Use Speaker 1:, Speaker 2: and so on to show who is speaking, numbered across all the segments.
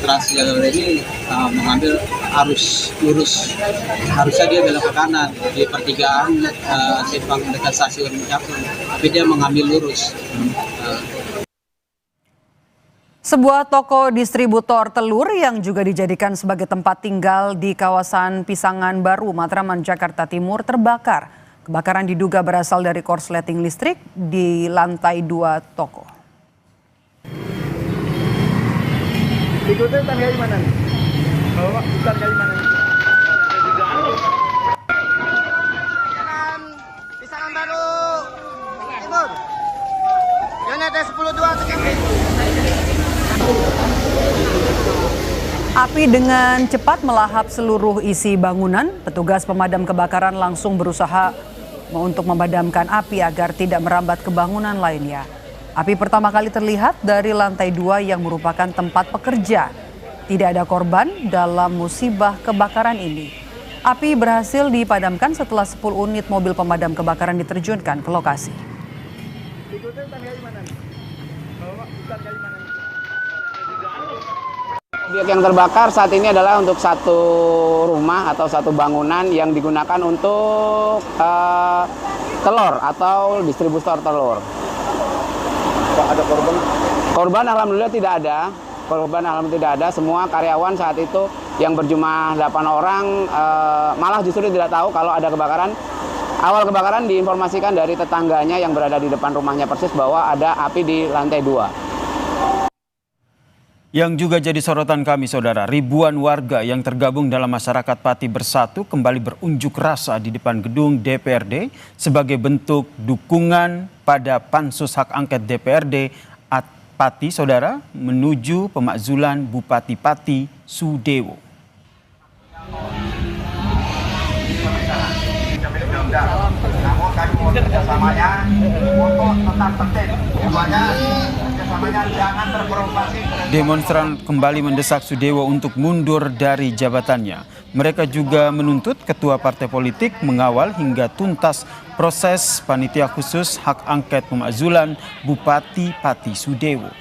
Speaker 1: Transjalur ini mengambil arus lurus, harusnya dia belok ke kanan di pertigaan simpang dekat stasiun Capung, tapi dia mengambil lurus.
Speaker 2: Sebuah toko distributor telur yang juga dijadikan sebagai tempat tinggal di kawasan Pisangan Baru, Matraman, Jakarta Timur terbakar. Kebakaran diduga berasal dari korsleting listrik di lantai 2 toko.
Speaker 3: Ikutnya hutan kayak mana nih? Bawa hutan kayak mana nih?
Speaker 4: Pisangan Baru Timur. Unit 10-2 Cekempit.
Speaker 2: Api dengan cepat melahap seluruh isi bangunan. Petugas pemadam kebakaran langsung berusaha untuk memadamkan api agar tidak merambat ke bangunan lainnya. Api pertama kali terlihat dari lantai 2 yang merupakan tempat pekerja. Tidak ada korban dalam musibah kebakaran ini. Api berhasil dipadamkan setelah 10 unit mobil pemadam kebakaran diterjunkan ke lokasi.
Speaker 5: Objek yang terbakar saat ini adalah untuk satu rumah atau satu bangunan yang digunakan untuk telur atau distributor telur.
Speaker 3: Ada korban?
Speaker 5: Korban alhamdulillah tidak ada. Korban alhamdulillah tidak ada. Semua karyawan saat itu yang berjumlah 8 orang malah justru tidak tahu kalau ada kebakaran. Awal kebakaran diinformasikan dari tetangganya yang berada di depan rumahnya persis bahwa ada api di lantai 2.
Speaker 6: Yang juga jadi sorotan kami, saudara, ribuan warga yang tergabung dalam Masyarakat Pati Bersatu kembali berunjuk rasa di depan gedung DPRD sebagai bentuk dukungan pada Pansus Hak Angket DPRD Pati, saudara, menuju pemakzulan Bupati Pati Sudewo.
Speaker 4: Namun kami mohon kerjasamanya untuk tetap tertib. Kerjasamanya jangan terprovokasi.
Speaker 6: Demonstran kembali mendesak Sudewo untuk mundur dari jabatannya. Mereka juga menuntut ketua partai politik mengawal hingga tuntas proses panitia khusus hak angket pemakzulan Bupati Pati Sudewo.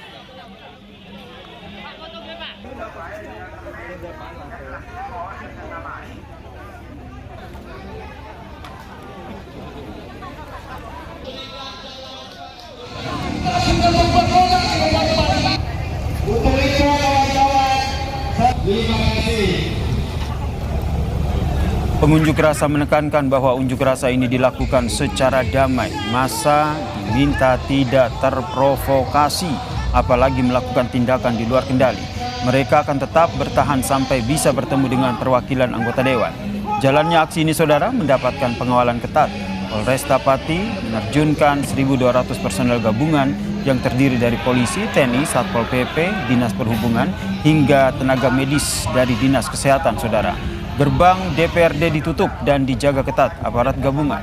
Speaker 6: Pengunjuk rasa menekankan bahwa unjuk rasa ini dilakukan secara damai. Massa diminta tidak terprovokasi, apalagi melakukan tindakan di luar kendali. Mereka akan tetap bertahan sampai bisa bertemu dengan perwakilan anggota dewan. Jalannya aksi ini, saudara, mendapatkan pengawalan ketat. Polresta Pati menerjunkan 1.200 personel gabungan yang terdiri dari polisi, TNI, Satpol PP, Dinas Perhubungan, hingga tenaga medis dari Dinas Kesehatan, saudara. Gerbang DPRD ditutup dan dijaga ketat aparat gabungan.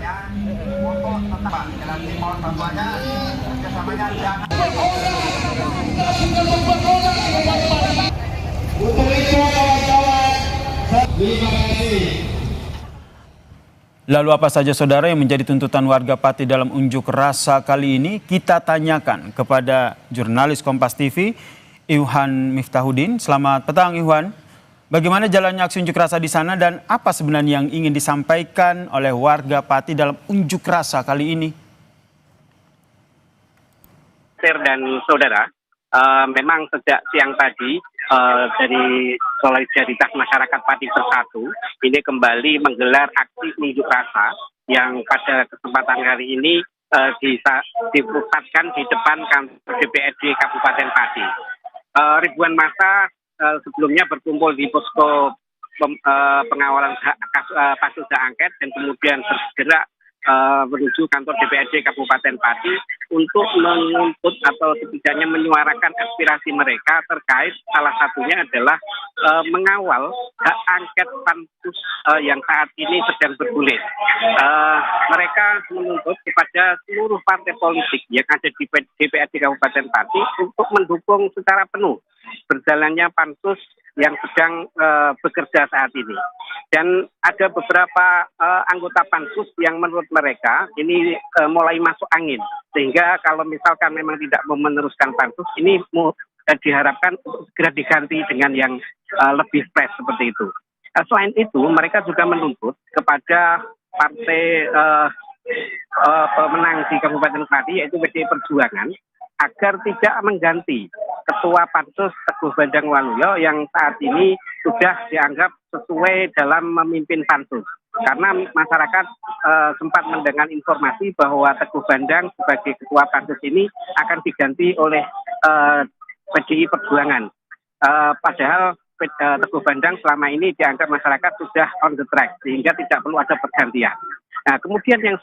Speaker 6: Lalu apa saja, saudara, yang menjadi tuntutan warga Pati dalam unjuk rasa kali ini? Kita tanyakan kepada jurnalis Kompas TV, Iwan Miftahudin. Selamat petang, Iwan. Bagaimana jalannya aksi unjuk rasa di sana dan apa sebenarnya yang ingin disampaikan oleh warga Pati dalam unjuk rasa kali ini?
Speaker 7: Dan saudara, memang sejak siang tadi dari Solidaritas Masyarakat Pati Bersatu ini kembali menggelar aksi unjuk rasa yang pada kesempatan hari ini dipusatkan di depan kantor DPRD Kabupaten Pati. Ribuan massa sebelumnya berkumpul di posko pengawalan pansus hak angket dan kemudian bergerak menuju kantor DPRD Kabupaten Pati untuk menuntut atau setidaknya menyuarakan aspirasi mereka terkait salah satunya adalah mengawal hak angket pansus yang saat ini sedang bergulir. Mereka menuntut kepada seluruh partai politik yang ada di DPRD Kabupaten Pati untuk mendukung secara penuh berjalannya pansus yang sedang bekerja saat ini. Dan ada beberapa anggota pansus yang menurut mereka ini mulai masuk angin. Sehingga kalau misalkan memang tidak mau meneruskan pansus, ini diharapkan segera diganti dengan yang lebih fresh seperti itu. Selain itu, mereka juga menuntut kepada partai pemenang di Kabupaten Pati, yaitu PDI Perjuangan, agar tidak mengganti Ketua Pansus Teguh Bandang Waluyo yang saat ini sudah dianggap sesuai dalam memimpin Pansus. Karena masyarakat sempat mendengar informasi bahwa Teguh Bandang sebagai Ketua Pansus ini akan diganti oleh PDI Perjuangan. Padahal Teguh Bandang selama ini dianggap masyarakat sudah on the track, sehingga tidak perlu ada pergantian. Nah, kemudian yang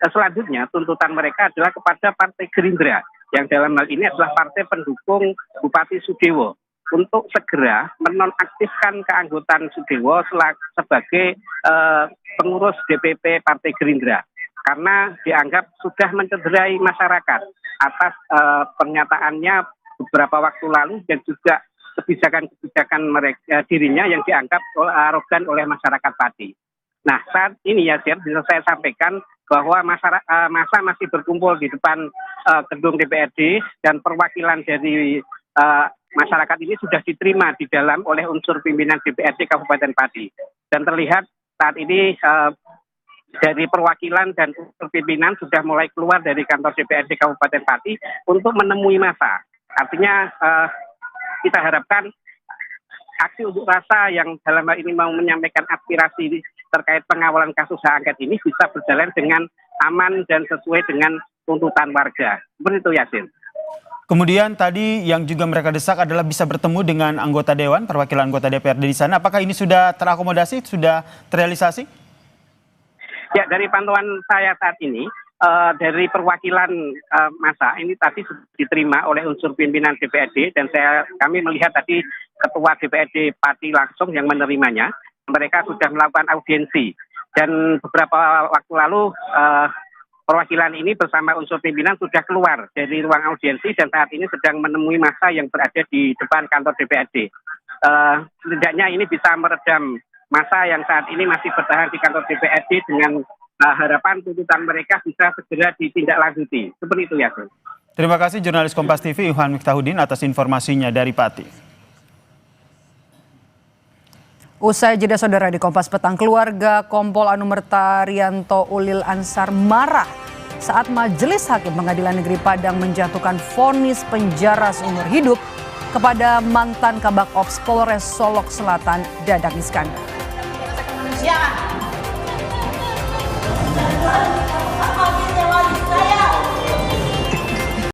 Speaker 7: selanjutnya tuntutan mereka adalah kepada Partai Gerindra, yang dalam hal ini adalah partai pendukung Bupati Sudewo, untuk segera menonaktifkan keanggotaan Sudewo sebagai pengurus DPP Partai Gerindra, karena dianggap sudah mencederai masyarakat atas pernyataannya beberapa waktu lalu dan juga kebijakan-kebijakan mereka dirinya yang dianggap arogan oleh masyarakat Pati. Nah, saat ini ya, bisa saya sampaikan bahwa masa masih berkumpul di depan gedung DPRD dan perwakilan dari masyarakat ini sudah diterima di dalam oleh unsur pimpinan DPRD Kabupaten Pati. Dan terlihat saat ini dari perwakilan dan unsur pimpinan sudah mulai keluar dari kantor DPRD Kabupaten Pati untuk menemui massa. Artinya kita harapkan aksi unjuk rasa yang dalam hal ini mau menyampaikan aspirasi terkait pengawalan kasus hak angket ini bisa berjalan dengan aman dan sesuai dengan tuntutan warga. Seperti itu, Yasin.
Speaker 6: Kemudian tadi yang juga mereka desak adalah bisa bertemu dengan anggota Dewan, perwakilan anggota DPRD di sana. Apakah ini sudah terakomodasi, sudah terrealisasi?
Speaker 7: Ya, dari pantauan saya saat ini, dari perwakilan massa ini tadi sudah diterima oleh unsur pimpinan DPRD, dan kami melihat tadi Ketua DPRD Pati langsung yang menerimanya. Mereka sudah melakukan audiensi, dan beberapa waktu lalu perwakilan ini bersama unsur pimpinan sudah keluar dari ruang audiensi dan saat ini sedang menemui massa yang berada di depan kantor DPRD. Setidaknya ini bisa meredam massa yang saat ini masih bertahan di kantor DPRD dengan harapan tuntutan mereka bisa segera ditindaklanjuti. Seperti itu, ya.
Speaker 6: Terima kasih jurnalis Kompas TV Ilham Miftahudin atas informasinya dari Pati.
Speaker 2: Usai jeda saudara di Kompas Petang, keluarga Kompol Anumerta Rianto Ulil Ansar marah saat Majelis Hakim Pengadilan Negeri Padang menjatuhkan vonis penjara seumur hidup kepada mantan Kabak Ops Polres Solok Selatan Dadang Iskandar.